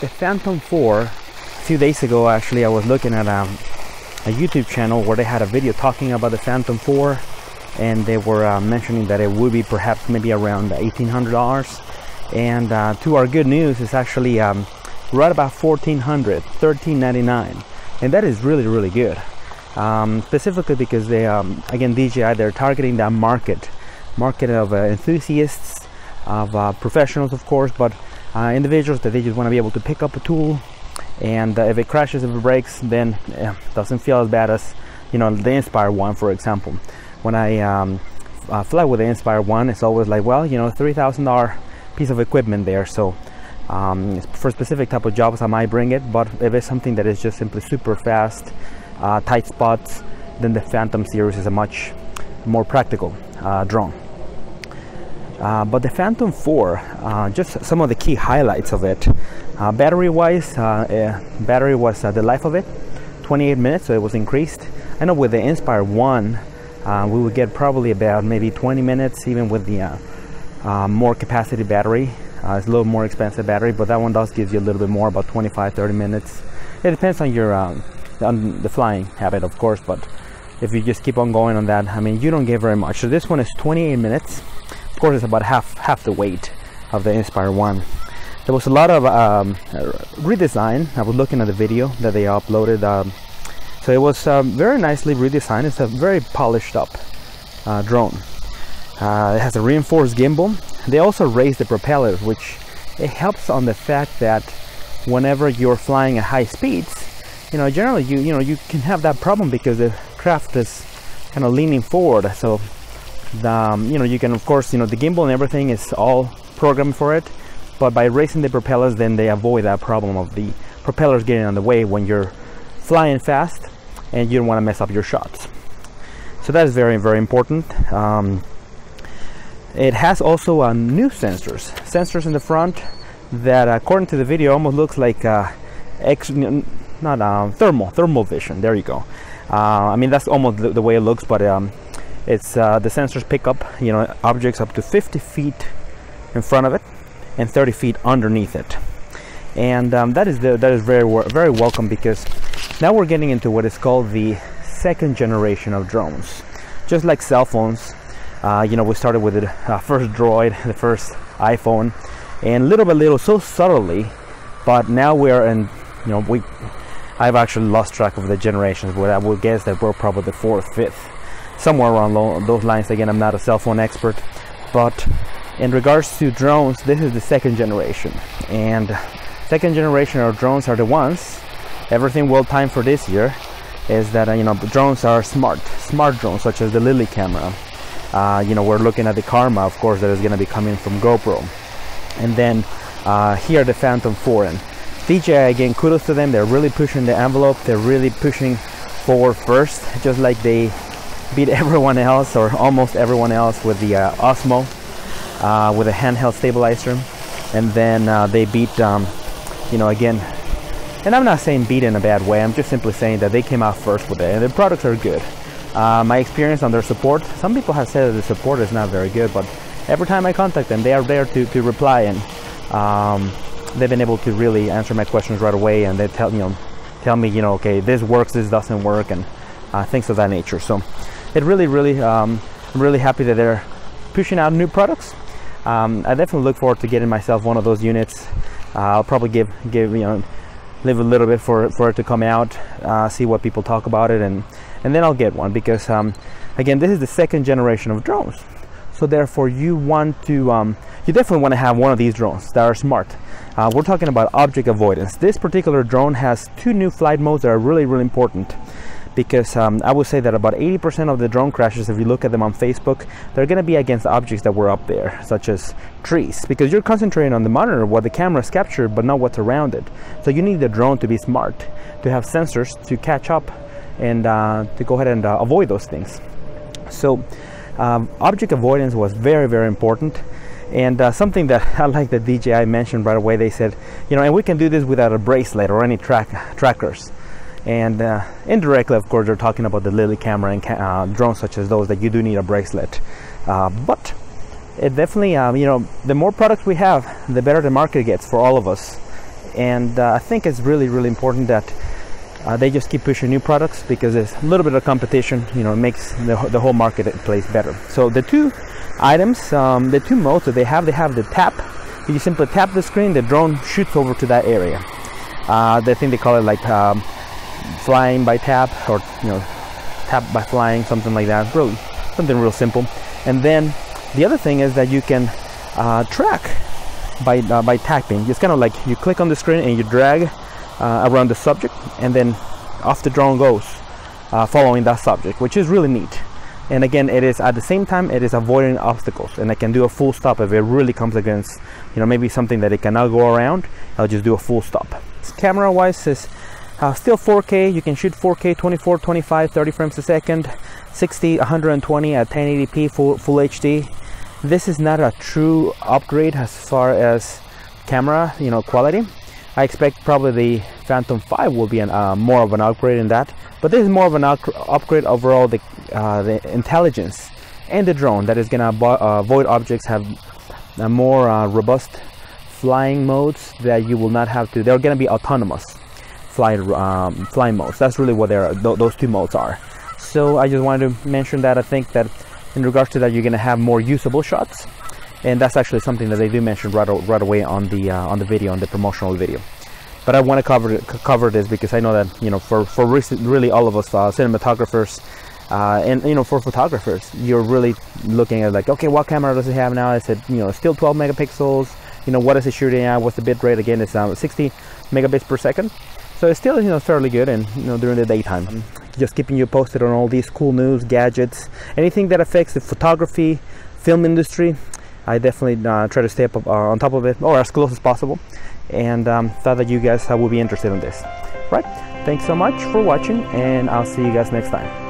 the Phantom 4, a few days ago actually, I was looking at a YouTube channel where they had a video talking about the Phantom 4, and they were mentioning that it would be perhaps maybe around $1,800, and to our good news, it's actually right about $1,399, and that is really good, specifically because they again, DJI, they're targeting that market of enthusiasts, of professionals of course, but individuals that they just want to be able to pick up a tool, and if it crashes, if it breaks, then it doesn't feel as bad as, you know, the Inspire 1, for example. When I fly with the Inspire 1, it's always like, well, you know, $3,000 piece of equipment there, so for specific type of jobs I might bring it, but if it's something that is just simply super fast, tight spots, then the Phantom series is a much more practical drone. But the Phantom 4, just some of the key highlights of it. Battery wise, battery was the life of it 28 minutes, so it was increased. I know with the Inspire 1 we would get probably about maybe 20 minutes, even with the more capacity battery. It's a little more expensive battery, but that one does give you a little bit more, about 25-30 minutes. It depends on your on the flying habit, of course, but if you just keep on going on that, I mean, you don't get very much. So this one is 28 minutes. Of course, it's about half the weight of the Inspire 1. There was a lot of redesign. I was looking at the video that they uploaded, so it was very nicely redesigned. It's a very polished up drone. It has a reinforced gimbal. They also raised the propellers, which it helps on the fact that whenever you're flying at high speeds, you know, generally you can have that problem because the craft is kind of leaning forward. So you can, of course, the gimbal and everything is all programmed for it, but by raising the propellers, then they avoid that problem of the propellers getting on the way when you're flying fast and you don't want to mess up your shots. So that is very important. It has also new sensors in the front that, according to the video, almost looks like thermal vision. There you go. I mean, that's almost the way it looks, but it's the sensors pick up objects up to 50 feet in front of it and 30 feet underneath it, and that is very welcome, because now we're getting into what is called the second generation of drones. Just like cell phones, we started with the first Droid, the first iPhone, and little by little, so subtly, but now we're in, I've actually lost track of the generations, but I would guess that we're probably the fourth, fifth, somewhere around those lines. Again, I'm not a cell phone expert, but in regards to drones, this is the second generation, and second generation of drones are the ones, everything well timed for this year, is that drones are smart drones, such as the Lily camera. We're looking at the Karma, of course, that is going to be coming from GoPro, and then here the Phantom 4. And DJI, again, kudos to them. They're really pushing the envelope. They're really pushing forward first, just like they beat everyone else, or almost everyone else, with the Osmo, with a handheld stabilizer. And then they beat again, and I'm not saying beat in a bad way, I'm just simply saying that they came out first with it, and the products are good. My experience on their support, some people have said that the support is not very good, but every time I contact them, they are there to reply, and they've been able to really answer my questions right away, and they tell me, okay, this works, this doesn't work, and things of that nature. So it really I'm really happy that they're pushing out new products. I definitely look forward to getting myself one of those units. I'll probably live a little bit for it to come out, see what people talk about it, and then I'll get one, because again, this is the second generation of drones, so therefore you definitely want to have one of these drones that are smart. We're talking about object avoidance. This particular drone has two new flight modes that are really important, because I would say that about 80% of the drone crashes, if you look at them on Facebook, they're going to be against objects that were up there, such as trees, because you're concentrating on the monitor, what the camera's captured, but not what's around it. So you need the drone to be smart, to have sensors to catch up and to go ahead and avoid those things. So object avoidance was very important, and something that I like that DJI mentioned right away. They said, and we can do this without a bracelet or any trackers. And indirectly, of course, they're talking about the Lily camera and drones such as those that you do need a bracelet. But it definitely, the more products we have, the better the market gets for all of us. and I think it's really important that they just keep pushing new products, because there's a little bit of competition, you know, it makes the whole marketplace better. So the two items, the two modes that they have the tap. You simply tap the screen, the drone shoots over to that area. They think they call it like flying by tap, or you know, tap by flying, something like that. Really, something real simple. And then the other thing is that you can track by tapping. It's kind of like you click on the screen and you drag around the subject, and then off the drone goes, following that subject, which is really neat. And again, it is at the same time, it is avoiding obstacles, and I can do a full stop if it really comes against, you know, maybe something that it cannot go around. I'll just do a full stop. Camera wise is still 4K. You can shoot 4K, 24, 25, 30 frames a second, 60, 120 at 1080p full HD. This is not a true upgrade as far as camera, you know, quality. I expect probably the Phantom 5 will be more of an upgrade in that, but this is more of an upgrade overall. The intelligence and the drone that is gonna avoid objects, have more robust flying modes that you will not have to. They're gonna be autonomous flying modes. That's really what those two modes are. So I just wanted to mention that. I think that in regards to that, you're gonna have more usable shots. And that's actually something that they do mention right away on the video, on the promotional video. But I want to cover this because I know that, you know, for really all of us cinematographers, and you know, for photographers, you're really looking at like, okay, what camera does it have now? Is it, you know, still 12 megapixels? You know, what is it shooting at? What's the bit rate? Again, it's 60 megabits per second. So it's still, you know, fairly good, and you know, during the daytime. Just keeping you posted on all these cool news, gadgets, anything that affects the photography, film industry. I definitely try to stay up on top of it, or as close as possible, and thought that you guys will be interested in this. Right, thanks so much for watching, and I'll see you guys next time.